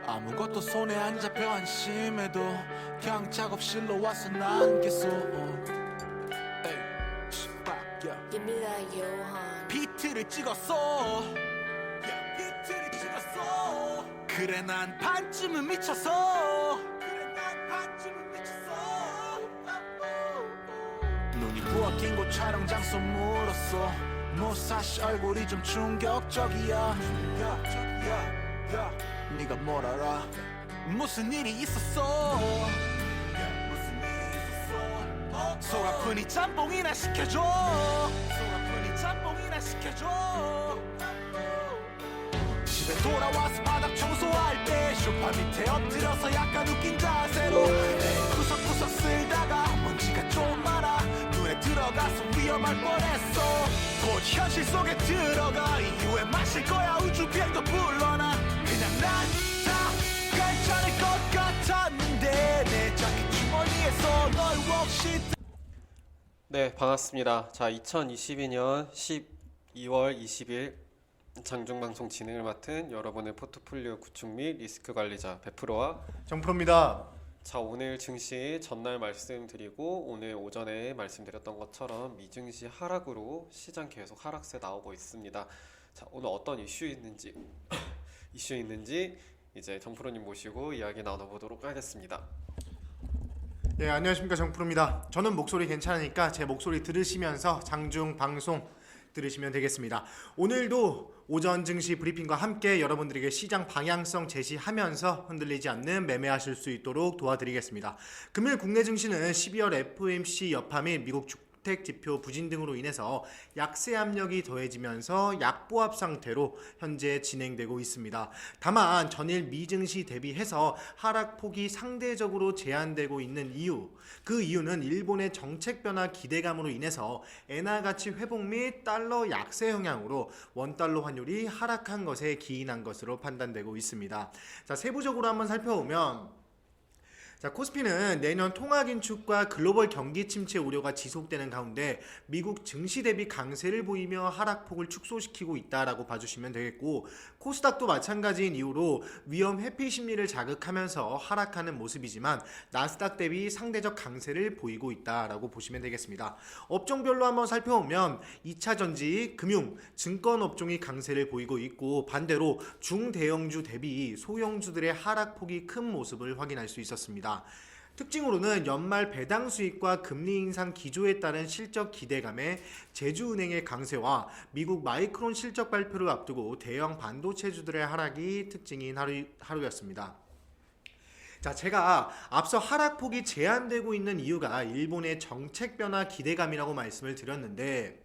아무것도 손에 안 잡혀 안심해도 그냥 작업실로 와서 남겠어. 비트를 찍었어. 그래 난 반쯤은 미쳤어. 눈이 부어 낀 곳 촬영 장소 물었어. 무사시 얼굴이 좀 충격적이야. 네가 뭘 알아? 무슨 일이 있었어? 속 아프니 짬뽕이나 시켜줘. 집에 돌아와서 바닥 청소할 때 소파 밑에 엎드려서 약간 웃긴 자세로 구석구석 쓸다가 먼지가 좀 많아 눈에 들어가서 위험할 뻔했어. 곧 현실 속에 들어가 이후에 마실 거야 우주비행도 불러나. 그냥 난 다 괜찮을 것 같았는데 내 자켓 주머니에서 널 혹시. 네, 반갑습니다. 자, 2022년 12월 20일 장중방송 진행을 맡은 여러분의 포트폴리오 구축 및 리스크 관리자 베프로와 정프로입니다. 자, 오늘 증시 전날 말씀드리고 오늘 오전에 말씀드렸던 것처럼 미증시 하락으로 시장 계속 하락세 나오고 있습니다. 자, 오늘 어떤 이슈 있는지 이제 정프로님 모시고 이야기 나눠보도록 하겠습니다. 네, 안녕하십니까, 정프로입니다. 저는 목소리 괜찮으니까 제 목소리 들으시면서 장중 방송 들으시면 되겠습니다. 오늘도 오전 증시 브리핑과 함께 여러분들에게 시장 방향성 제시하면서 흔들리지 않는 매매하실 수 있도록 도와드리겠습니다. 금일 국내 증시는 12월 FOMC 여파 및 미국 주택 지표 부진 등으로 인해서 약세 압력이 더해지면서 약보합 상태로 현재 진행되고 있습니다. 다만 전일 미증시 대비해서 하락폭이 상대적으로 제한되고 있는 이유, 그 이유는 일본의 정책 변화 기대감으로 인해서 엔화 가치 회복 및 달러 약세 영향으로 원달러 환율이 하락한 것에 기인한 것으로 판단되고 있습니다. 자, 세부적으로 한번 살펴보면 자, 코스피는 내년 통화 긴축과 글로벌 경기 침체 우려가 지속되는 가운데 미국 증시 대비 강세를 보이며 하락폭을 축소시키고 있다라고 봐주시면 되겠고, 코스닥도 마찬가지인 이유로 위험 회피 심리를 자극하면서 하락하는 모습이지만 나스닥 대비 상대적 강세를 보이고 있다라고 보시면 되겠습니다. 업종별로 한번 살펴보면 2차 전지, 금융, 증권 업종이 강세를 보이고 있고, 반대로 중대형주 대비 소형주들의 하락폭이 큰 모습을 확인할 수 있었습니다. 특징으로는 연말 배당 수익과 금리 인상 기조에 따른 실적 기대감에 제주은행의 강세와 미국 마이크론 실적 발표를 앞두고 대형 반도체주들의 하락이 특징인 하루였습니다. 자, 제가 앞서 하락폭이 제한되고 있는 이유가 일본의 정책 변화 기대감이라고 말씀을 드렸는데,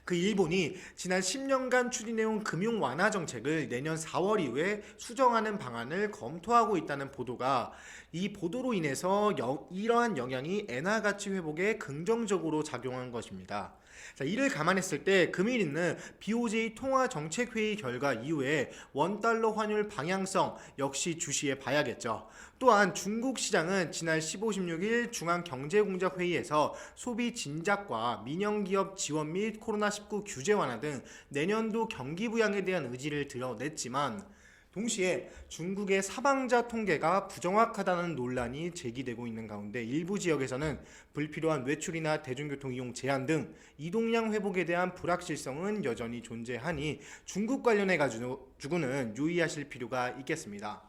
그 일본이 지난 10년간 추진해온 금융 완화 정책을 내년 4월 이후에 수정하는 방안을 검토하고 있다는 보도가, 이 보도로 인해서 이러한 영향이 엔화 가치 회복에 긍정적으로 작용한 것입니다. 자, 이를 감안했을 때 금일 있는 BOJ 통화정책회의 결과 이후에 원달러 환율 방향성 역시 주시해 봐야겠죠. 또한 중국 시장은 지난 15, 16일 중앙경제공작회의에서 소비 진작과 민영기업 지원 및 코로나19 규제 완화 등 내년도 경기 부양에 대한 의지를 드러냈지만, 동시에 중국의 사망자 통계가 부정확하다는 논란이 제기되고 있는 가운데 일부 지역에서는 불필요한 외출이나 대중교통 이용 제한 등 이동량 회복에 대한 불확실성은 여전히 존재하니 중국 관련해 가지고는 유의하실 필요가 있겠습니다.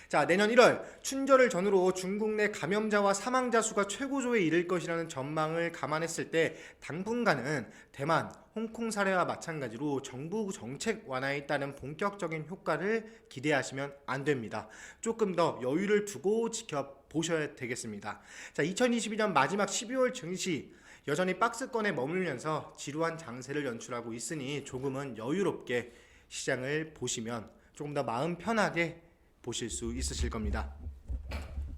자, 내년 1월 춘절을 전후로 중국 내 감염자와 사망자 수가 최고조에 이를 것이라는 전망을 감안했을 때 당분간은 대만, 홍콩 사례와 마찬가지로 정부 정책 완화에 따른 본격적인 효과를 기대하시면 안 됩니다. 조금 더 여유를 두고 지켜보셔야 되겠습니다. 자, 2022년 마지막 12월 증시 여전히 박스권에 머물면서 지루한 장세를 연출하고 있으니 조금은 여유롭게 시장을 보시면 조금 더 마음 편하게 보실 수 있으실 겁니다.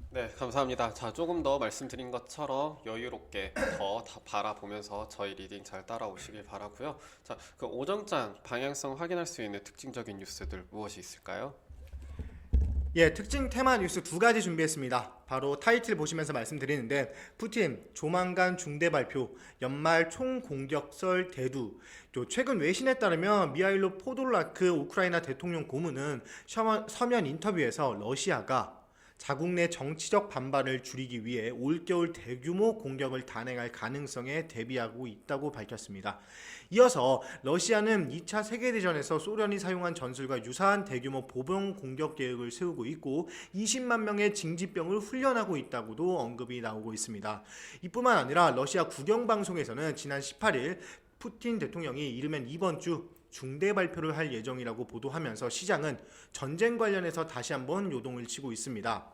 네, 감사합니다. 자, 조금 더 말씀드린 것처럼 여유롭게 더 바라보면서 저희 리딩 잘 따라오시길 바라고요. 자, 그 오전장 방향성 확인할 수 있는 특징적인 뉴스들 무엇이 있을까요? 예, 특징 테마 뉴스 두 가지 준비했습니다. 바로 타이틀 보시면서 말씀드리는데 푸틴 조만간 중대 발표, 연말 총공격설 대두. 또 최근 외신에 따르면 미하일로 포돌라크 우크라이나 대통령 고문은 서면 인터뷰에서 러시아가 자국 내 정치적 반발을 줄이기 위해 올겨울 대규모 공격을 단행할 가능성에 대비하고 있다고 밝혔습니다. 이어서 러시아는 2차 세계대전에서 소련이 사용한 전술과 유사한 대규모 보병 공격 계획을 세우고 있고 20만 명의 징집병을 훈련하고 있다고도 언급이 나오고 있습니다. 이뿐만 아니라 러시아 국영방송에서는 지난 18일 푸틴 대통령이 이르면 이번 주 중대 발표를 할 예정이라고 보도하면서 시장은 전쟁 관련해서 다시 한번 요동을 치고 있습니다.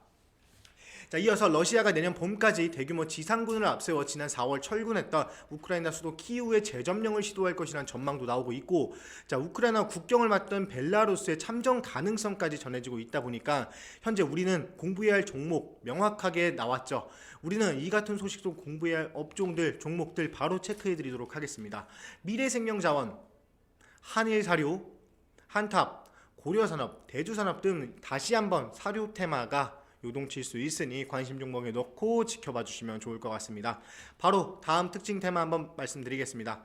자, 이어서 러시아가 내년 봄까지 대규모 지상군을 앞세워 지난 4월 철군했던 우크라이나 수도 키이우의 재점령을 시도할 것이라는 전망도 나오고 있고, 자, 우크라이나 국경을 맞던 벨라루스의 참전 가능성까지 전해지고 있다 보니까 현재 우리는 공부해야 할 종목 명확하게 나왔죠. 우리는 이 같은 소식 속 공부해야 할 업종들, 종목들 바로 체크해드리도록 하겠습니다. 미래생명자원, 한일사료, 한탑, 고려산업, 대주산업 등 다시 한번 사료 테마가 요동칠 수 있으니 관심 종목에 넣고 지켜봐 주시면 좋을 것 같습니다. 바로 다음 특징 테마 한번 말씀드리겠습니다.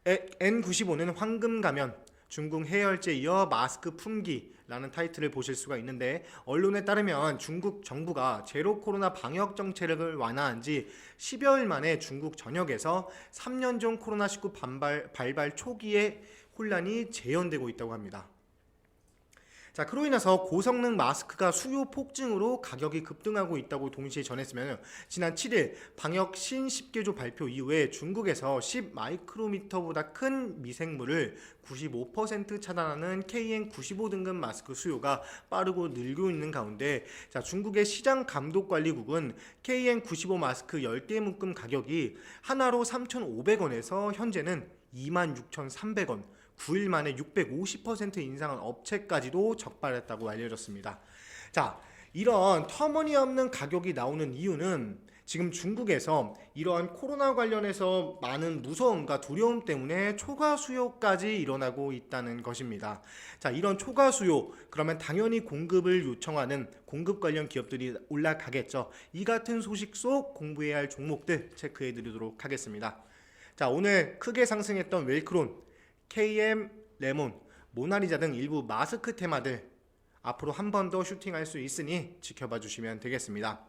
N95는 황금 가면, 중국 해열제 이어 마스크 품기라는 타이틀을 보실 수가 있는데, 언론에 따르면 중국 정부가 제로 코로나 방역 정책을 완화한 지 10여일 만에 중국 전역에서 3년 전 코로나19 발발 초기에 혼란이 재현되고 있다고 합니다. 자, 그로 인해서 고성능 마스크가 수요 폭증으로 가격이 급등하고 있다고 동시에 전했으면, 지난 7일 방역 신십계조 발표 이후에 중국에서 10 마이크로미터보다 큰 미생물을 95% 차단하는 KN95 등급 마스크 수요가 빠르고 늘고 있는 가운데, 자, 중국의 시장감독관리국은 KN95 마스크 10개 묶음 가격이 하나로 3,500원에서 현재는 26,300원, 9일 만에 650% 인상한 업체까지도 적발했다고 알려졌습니다. 자, 이런 터무니없는 가격이 나오는 이유는 지금 중국에서 이러한 코로나 관련해서 많은 무서움과 두려움 때문에 초과 수요까지 일어나고 있다는 것입니다. 자, 이런 초과 수요, 그러면 당연히 공급을 요청하는 공급 관련 기업들이 올라가겠죠. 이 같은 소식 속 공부해야 할 종목들 체크해 드리도록 하겠습니다. 자, 오늘 크게 상승했던 웰크론, KM 레몬, 모나리자 등 일부 마스크 테마들 앞으로 한 번 더 슈팅할 수 있으니 지켜봐 주시면 되겠습니다.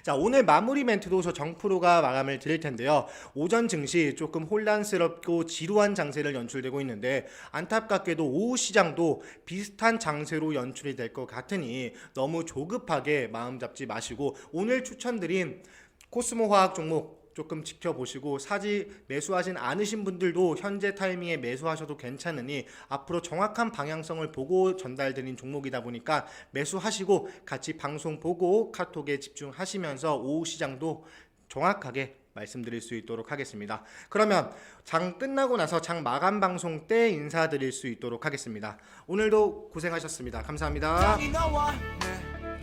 자, 오늘 마무리 멘트도 저 정프로가 마감을 드릴 텐데요. 오전 증시 조금 혼란스럽고 지루한 장세를 연출되고 있는데, 안타깝게도 오후 시장도 비슷한 장세로 연출이 될 것 같으니 너무 조급하게 마음 잡지 마시고, 오늘 추천드린 코스모 화학 종목 조금 지켜보시고, 사지 매수하진 않으신 분들도 현재 타이밍에 매수하셔도 괜찮으니 앞으로 정확한 방향성을 보고 전달드린 종목이다 보니까 매수하시고 같이 방송 보고 카톡에 집중하시면서 오후 시장도 정확하게 말씀드릴 수 있도록 하겠습니다. 그러면 장 끝나고 나서 장 마감 방송 때 인사드릴 수 있도록 하겠습니다. 오늘도 고생하셨습니다. 감사합니다. 땅이 나와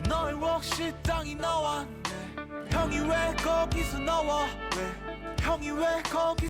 너의 혹시 땅이 나와 형이 왜 거기서 나와 왜 형이 왜 거기